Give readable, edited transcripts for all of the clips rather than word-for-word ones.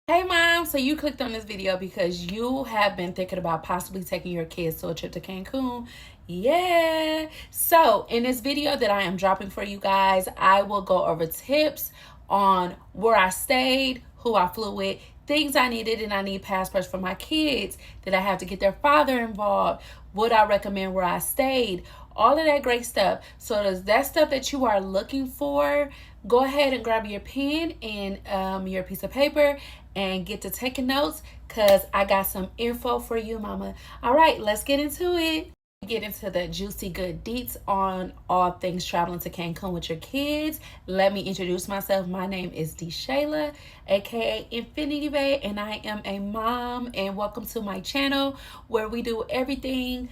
Hey mom, so you clicked on this video because you have been thinking about possibly taking your kids to a trip to Cancun. Yeah. So in this video that I am dropping for you guys, I will go over tips on where I stayed, who I flew with, things I needed, and I need passports for my kids. Did I have to get their father involved? Would I recommend where I stayed? All of that great stuff. So does that stuff that you are looking for, go ahead and grab your pen and your piece of paper and get to taking notes because I got some info for you, mama. All right, let's get into it. Get into the juicy good deets on all things traveling to Cancun with your kids. Let me introduce myself. My name is Shayla, aka Infinity Bay, and I am a mom. And welcome to my channel where we do everything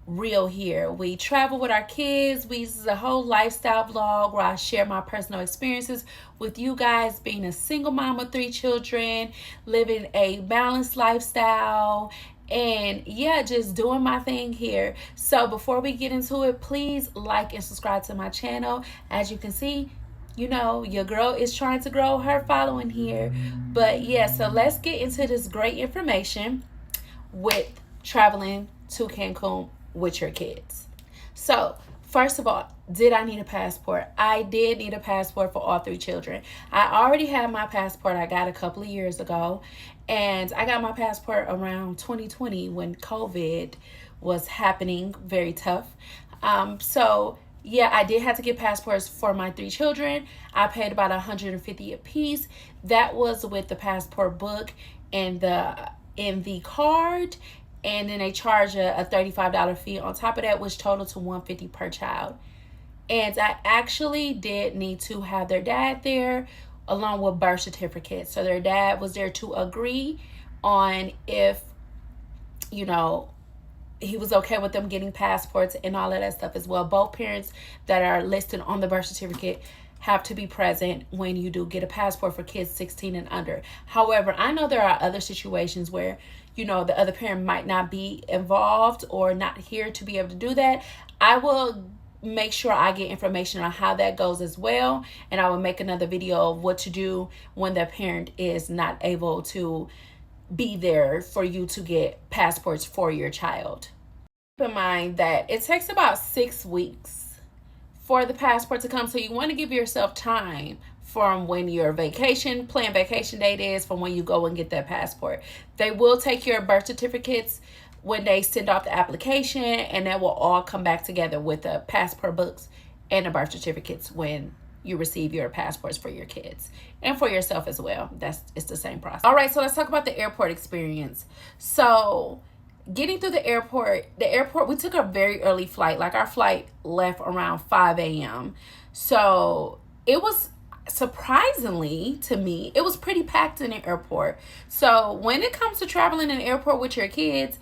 real here. We travel with our kids. This is a whole lifestyle vlog where I share my personal experiences with you guys, being a single mom of 3 children, living a balanced lifestyle, and yeah, just doing my thing here. So before we get into it, please like and subscribe to my channel. As you can see, you know, your girl is trying to grow her following here. But yeah, so let's get into this great information with traveling to Cancun with your kids. So first of all, did I need a passport? I did need a passport for all 3 children. I already had my passport. I got a couple of years ago, and I got my passport around 2020 when COVID was happening very tough. So yeah, I did have to get passports for my 3 children. I paid about $150 a piece. That was with the passport book and the card, and then they charge a $35 fee on top of that, which totaled to $150 per child. And I actually did need to have their dad there along with birth certificates. So their dad was there to agree on if, you know, he was okay with them getting passports and all of that stuff as well. Both parents that are listed on the birth certificate have to be present when you do get a passport for kids 16 and under. However, I know there are other situations where, you know, the other parent might not be involved or not here to be able to do that. I will make sure I get information on how that goes as well, and I will make another video of what to do when the parent is not able to be there for you to get passports for your child. Keep in mind that it takes about 6 weeks for the passport to come, so you want to give yourself time from when your planned vacation date is, from when you go and get that passport. They will take your birth certificates when they send off the application, and that will all come back together with the passport books and the birth certificates when you receive your passports for your kids and for yourself as well. It's the same process. All right, so let's talk about the airport experience. So getting through the airport, we took a very early flight. Like, our flight left around 5 a.m. So it was, surprisingly to me, it was pretty packed in the airport. So when it comes to traveling in the airport with your kids,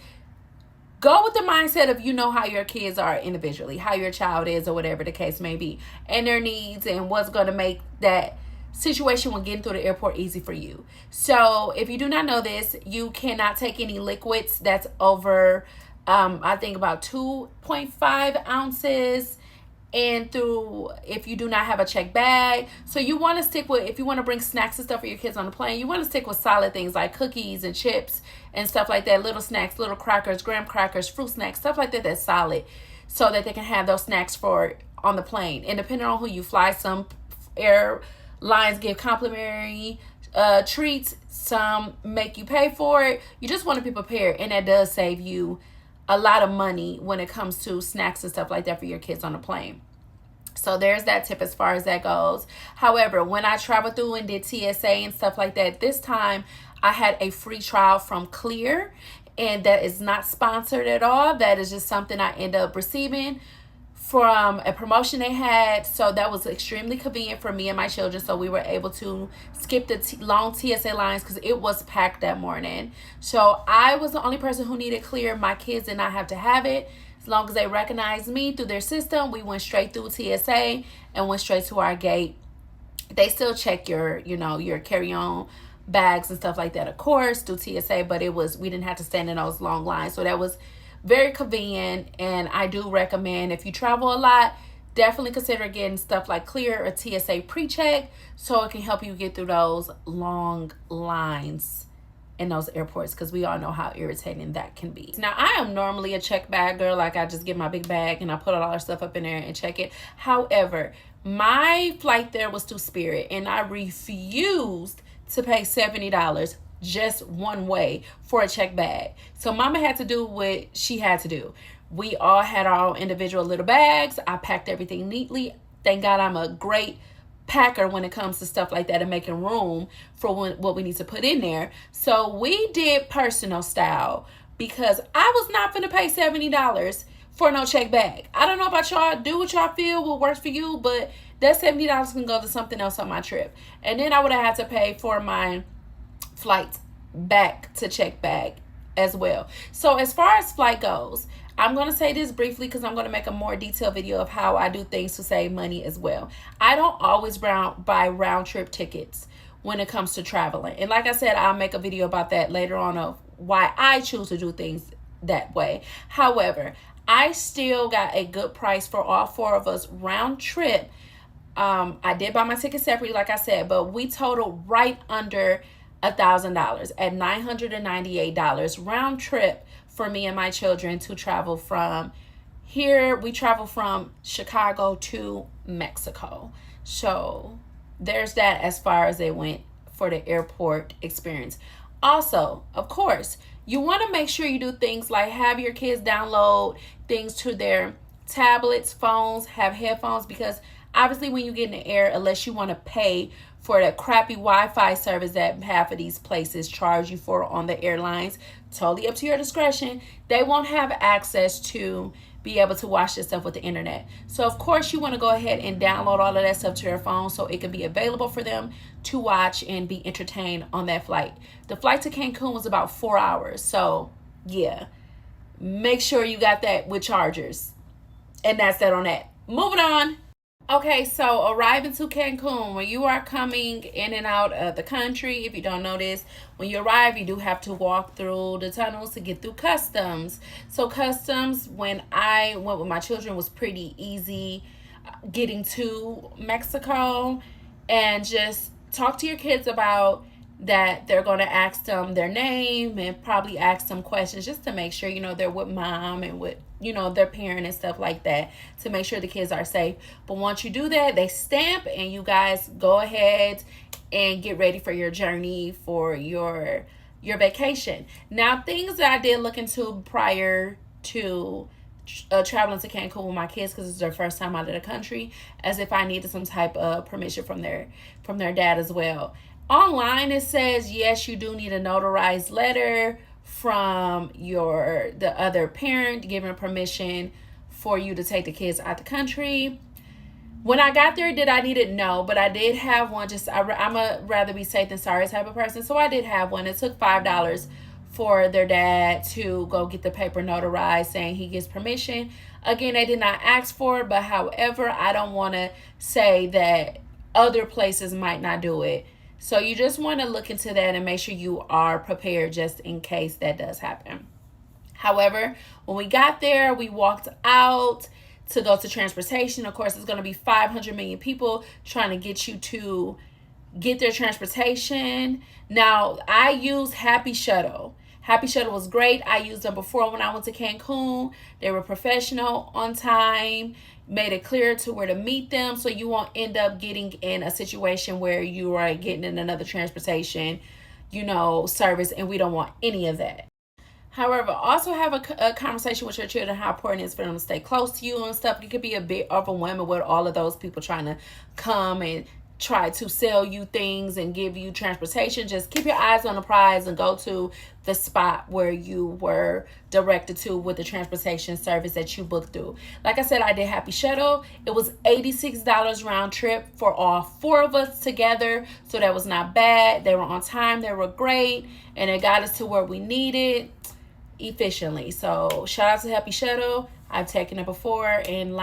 go with the mindset of, you know, how your kids are individually, how your child is, or whatever the case may be, and their needs, and what's going to make that situation when getting through the airport easy for you. So if you do not know this, you cannot take any liquids that's over I think about 2.5 ounces, and if you do not have a checked bag. So you want to stick with, if you want to bring snacks and stuff for your kids on the plane, you want to stick with solid things like cookies and chips and stuff like that, little snacks, little crackers, graham crackers, fruit snacks, stuff like that that's solid, so that they can have those snacks for on the plane. And depending on who you fly, some airlines give complimentary treats, some make you pay for it. You just want to be prepared, and that does save you a lot of money when it comes to snacks and stuff like that for your kids on the plane. So there's that tip as far as that goes. However, when I traveled through and did TSA and stuff like that, this time I had a free trial from Clear, and that is not sponsored at all. That is just something I end up receiving from a promotion they had. So that was extremely convenient for me and my children, so we were able to skip the long TSA lines because it was packed that morning. So I was the only person who needed Clear. My kids did not have to have it. As long as they recognized me through their system, we went straight through TSA and went straight to our gate. They still check your, you know, your carry-on bags and stuff like that, of course, through TSA, but we didn't have to stand in those long lines. So that was very convenient, and I do recommend, if you travel a lot, definitely consider getting stuff like Clear or TSA pre-check so it can help you get through those long lines in those airports, because we all know how irritating that can be. Now, I am normally a check bag girl. Like, I just get my big bag and I put all our stuff up in there and check it. However, my flight there was to Spirit and I refused to pay $70 just one way for a check bag. So mama had to do what she had to do. We all had our own individual little bags. I packed everything neatly. Thank God I'm a great packer when it comes to stuff like that and making room for what we need to put in there. So we did personal style because I was not gonna pay $70 for no check bag. I don't know about y'all. Do what y'all feel what works for you, but that $70 can go to something else on my trip. And then I would have had to pay for my flight back to check bag as well. So as far as flight goes, I'm going to say this briefly because I'm going to make a more detailed video of how I do things to save money as well. I don't always buy round trip tickets when it comes to traveling. And like I said, I'll make a video about that later on of why I choose to do things that way. However, I still got a good price for all four of us round trip. I did buy my ticket separately, like I said, but we totaled right under $1,000 at $998 round trip for me and my children to travel from here. We travel from Chicago to Mexico. So there's that as far as it went for the airport experience. Also, of course, you want to make sure you do things like have your kids download things to their tablets, phones, have headphones, because obviously when you get in the air, unless you want to pay for that crappy Wi-Fi service that half of these places charge you for on the airlines, totally up to your discretion, they won't have access to be able to watch this stuff with the internet. So of course you want to go ahead and download all of that stuff to your phone so it can be available for them to watch and be entertained on that flight. The flight to Cancun was about 4 hours. So yeah, make sure you got that with chargers. And that's that on that. Moving on. Okay, so arriving to Cancun, when you are coming in and out of the country, if you don't know this, when you arrive, you do have to walk through the tunnels to get through customs. So customs, when I went with my children, was pretty easy getting to Mexico. And just talk to your kids about that. They're going to ask them their name and probably ask them questions just to make sure, they're with mom and with their parent and stuff like that, to make sure the kids are safe. But once you do that, they stamp and you guys go ahead and get ready for your journey for your vacation. Now, things that I did look into prior to traveling to Cancun with my kids, because it's their first time out of the country, as if I needed some type of permission from their dad as well. Online, it says yes, you do need a notarized letter from the other parent giving permission for you to take the kids out the country. When I got there, did I need it? No, but I did have one. I'm a rather be safe than sorry type of person, so I did have one. It took $5 for their dad to go get the paper notarized saying he gives permission. Again, they did not ask for it, but however, I don't want to say that other places might not do it. So you just want to look into that and make sure you are prepared just in case that does happen. However, when we got there, we walked out to go to transportation. Of course, it's going to be 500 million people trying to get you to get their transportation. Now, I used Happy Shuttle. Happy Shuttle was great. I used them before when I went to Cancun. They were professional, on time, made it clear to where to meet them, so you won't end up getting in a situation where you are getting in another transportation, service, and we don't want any of that. However, also have a conversation with your children how important it is for them to stay close to you and stuff. It could be a bit overwhelming with all of those people trying to come and try to sell you things and give you transportation. Just keep your eyes on the prize and go to the spot where you were directed to with the transportation service that you booked through. Like I said, I did Happy Shuttle. It was $86 round trip for all four of us together, so that was not bad. They were on time, they were great, and it got us to where we needed efficiently. So shout out to Happy Shuttle. I've taken it before, and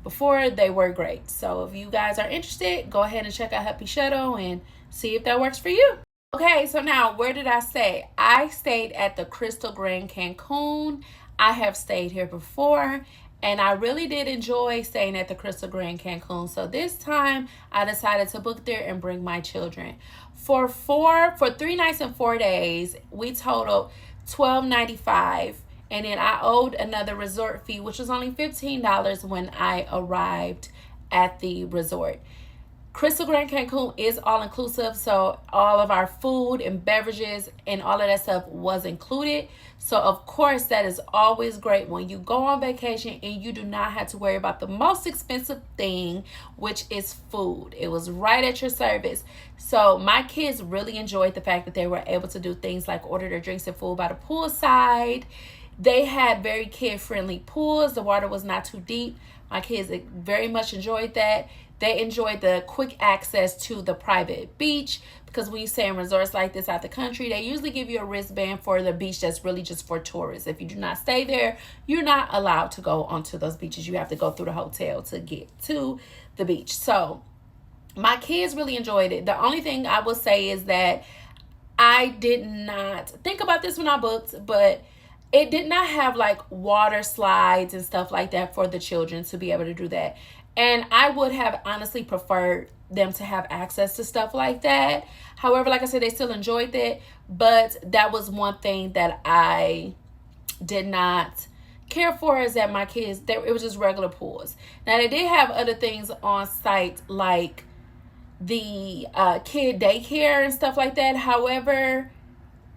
before, they were great. So if you guys are interested, go ahead and check out Happy Shuttle and see if that works for you. Okay, so now where did I stay? I stayed at the Krystal Grand Cancun. I have stayed here before, And I really did enjoy staying at the Krystal Grand Cancun. So this time I decided to book there and bring my children. For 3 nights and 4 days, we totaled $12.95. And then I owed another resort fee, which was only $15 when I arrived at the resort. Krystal Grand Cancun is all inclusive, so all of our food and beverages and all of that stuff was included. So of course that is always great when you go on vacation and you do not have to worry about the most expensive thing, which is food. It was right at your service. So my kids really enjoyed the fact that they were able to do things like order their drinks and food by the poolside. They had very kid-friendly pools. The water was not too deep. My kids very much enjoyed that. They enjoyed the quick access to the private beach, because when you stay in resorts like this out the country, they usually give you a wristband for the beach that's really just for tourists. If you do not stay there, you're not allowed to go onto those beaches. You have to go through the hotel to get to the beach. So my kids really enjoyed it. The only thing I will say is that I did not think about this when I booked, but it did not have like water slides and stuff like that for the children to be able to do that. And I would have honestly preferred them to have access to stuff like that. However, like I said, they still enjoyed it. But that was one thing that I did not care for, is that my kids, it was just regular pools. Now, they did have other things on site like the kid daycare and stuff like that. However,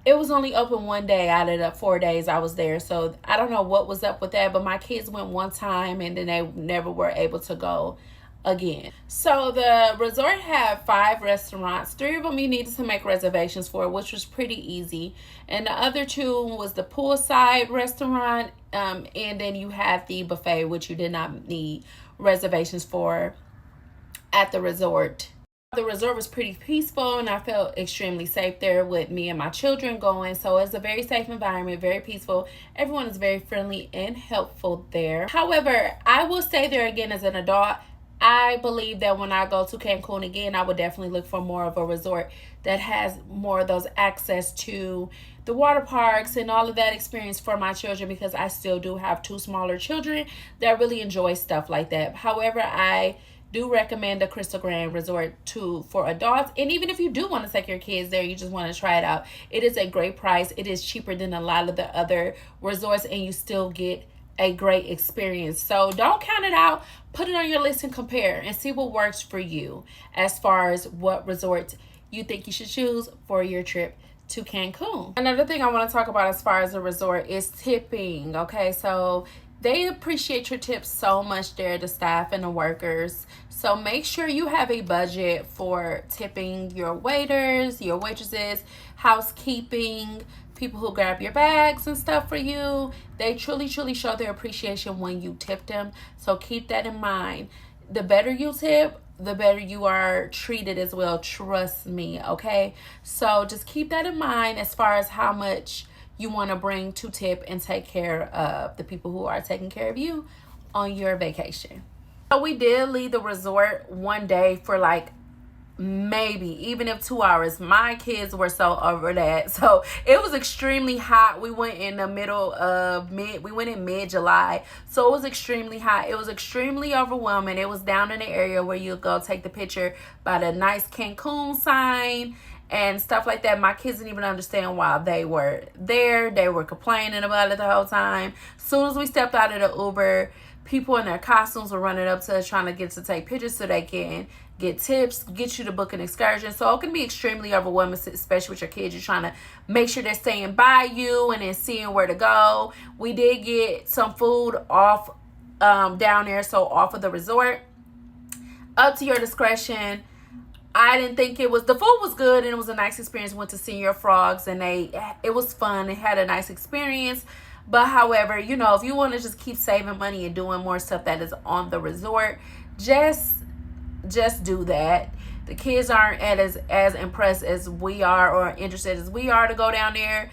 it was only open one day out of the 4 days I was there. So I don't know what was up with that, but my kids went one time and then they never were able to go again. So the resort had 5 restaurants. 3 of them you needed to make reservations for, which was pretty easy. And the other 2 was the poolside restaurant. And then you had the buffet, which you did not need reservations for at the resort. The resort was pretty peaceful and I felt extremely safe there with me and my children going. So it's a very safe environment, very peaceful. Everyone is very friendly and helpful there. However, I will stay there again as an adult. I believe that when I go to Cancun again, I would definitely look for more of a resort that has more of those access to the water parks and all of that experience for my children, because I still do have 2 smaller children that really enjoy stuff like that. However, I do recommend the Krystal Grand Resort for adults. And even if you do want to take your kids there, you just want to try it out, it is a great price. It is cheaper than a lot of the other resorts and you still get a great experience. So don't count it out. Put it on your list and compare and see what works for you as far as what resort you think you should choose for your trip to Cancun. Another thing I want to talk about as far as a resort is tipping. Okay, so they appreciate your tips so much there, the staff and the workers. So make sure you have a budget for tipping your waiters, your waitresses, housekeeping, people who grab your bags and stuff for you. They truly show their appreciation when you tip them. So keep that in mind. The better you tip, the better you are treated as well. Trust me, okay? So just keep that in mind as far as how much you want to bring to tip and take care of the people who are taking care of you on your vacation. So we did leave the resort one day for like maybe even if 2 hours. My kids were so over that. So it was extremely hot. We went in the middle of mid-July. So it was extremely hot. It was extremely overwhelming. It was down in the area where you go take the picture by the nice Cancun sign and stuff like that. My kids didn't even understand why they were there. They were complaining about it the whole time. As soon as we stepped out of the Uber, people in their costumes were running up to us trying to get to take pictures so they can get tips, get you to book an excursion. So it can be extremely overwhelming, especially with your kids. You're trying to make sure they're staying by you and then seeing where to go. We did get some food off down there, so off of the resort. Up to your discretion. I didn't think the food was good and it was a nice experience. Went to Senior Frogs and it was fun. It had a nice experience. But however, you know, if you want to just keep saving money and doing more stuff that is on the resort, just do that. The kids aren't as impressed as we are or interested as we are to go down there.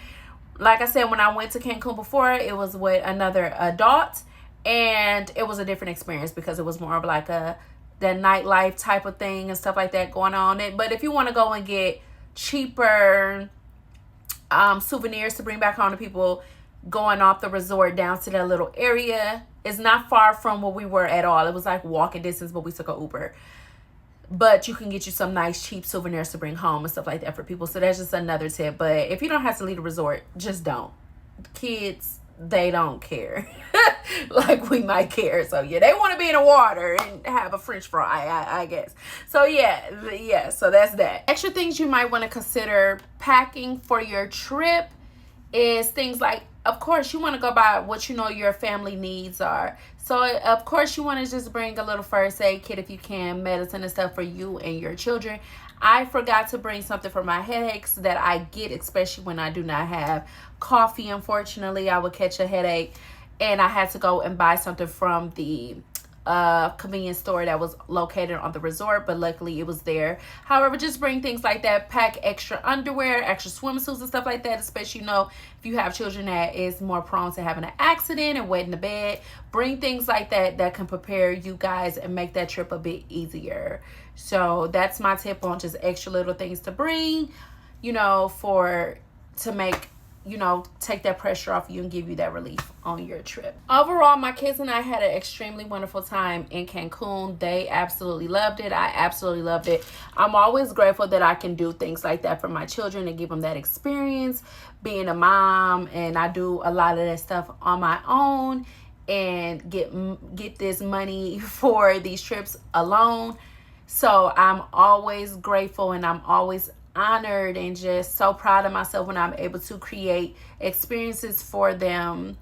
Like I said, when I went to Cancun before, it was with another adult and it was a different experience because it was more of like that nightlife type of thing and stuff like that going on. But if you want to go and get cheaper souvenirs to bring back home to people, going off the resort down to that little area. It's not far from where we were at all. It was like walking distance, but we took an Uber. But you can get you some nice cheap souvenirs to bring home and stuff like that for people. So that's just another tip. But if you don't have to leave the resort, just don't. Kids, they don't care. Like we might care. So yeah, they want to be in the water and have a French fry, I guess. So yeah, so that's that. Extra things you might want to consider packing for your trip is things like, of course, you want to go by what you know your family needs are. So, of course, you want to just bring a little first aid kit if you can, medicine and stuff for you and your children. I forgot to bring something for my headaches that I get, especially when I do not have coffee. Unfortunately, I would catch a headache, and I had to go and buy something from the convenience store that was located on the resort, but luckily it was there. However, just bring things like that. Pack extra underwear, extra swimsuits and stuff like that, especially, you know, if you have children that is more prone to having an accident and wet in the bed. Bring things like that that can prepare you guys and make that trip a bit easier. So that's my tip on just extra little things to bring, you know, to make, you know, take that pressure off you and give you that relief on your trip. Overall, my kids and I had an extremely wonderful time in Cancun. They absolutely loved it. I absolutely loved it. I'm always grateful that I can do things like that for my children and give them that experience being a mom, and I do a lot of that stuff on my own and get this money for these trips alone. So I'm always grateful, and I'm always honored and just so proud of myself when I'm able to create experiences for them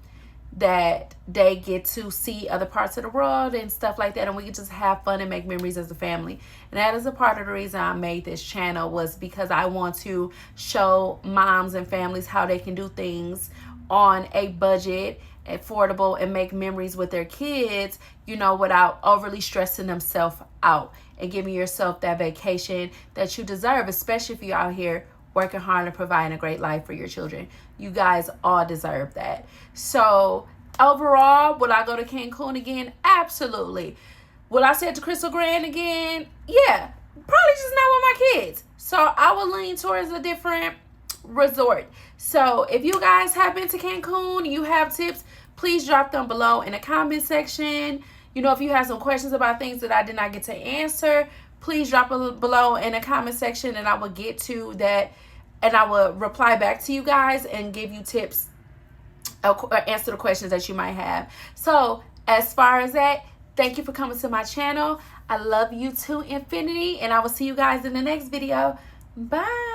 that they get to see other parts of the world and stuff like that, and we can just have fun and make memories as a family. And that is a part of the reason I made this channel, was because I want to show moms and families how they can do things on a budget, affordable, and make memories with their kids, you know, without overly stressing themselves out, and giving yourself that vacation that you deserve, especially if you're out here working hard and providing a great life for your children. You guys all deserve that. So overall, will I go to Cancun again? Absolutely. Will I say to Krystal Grand again? Yeah, probably just not with my kids. So I will lean towards a different resort. So if you guys have been to Cancun, you have tips, please drop them below in the comment section. You know, if you have some questions about things that I did not get to answer, please drop it below in the comment section, and I will get to that, and I will reply back to you guys and give you tips or answer the questions that you might have. So as far as that, thank you for coming to my channel. I love you to infinity, and I will see you guys in the next video. Bye.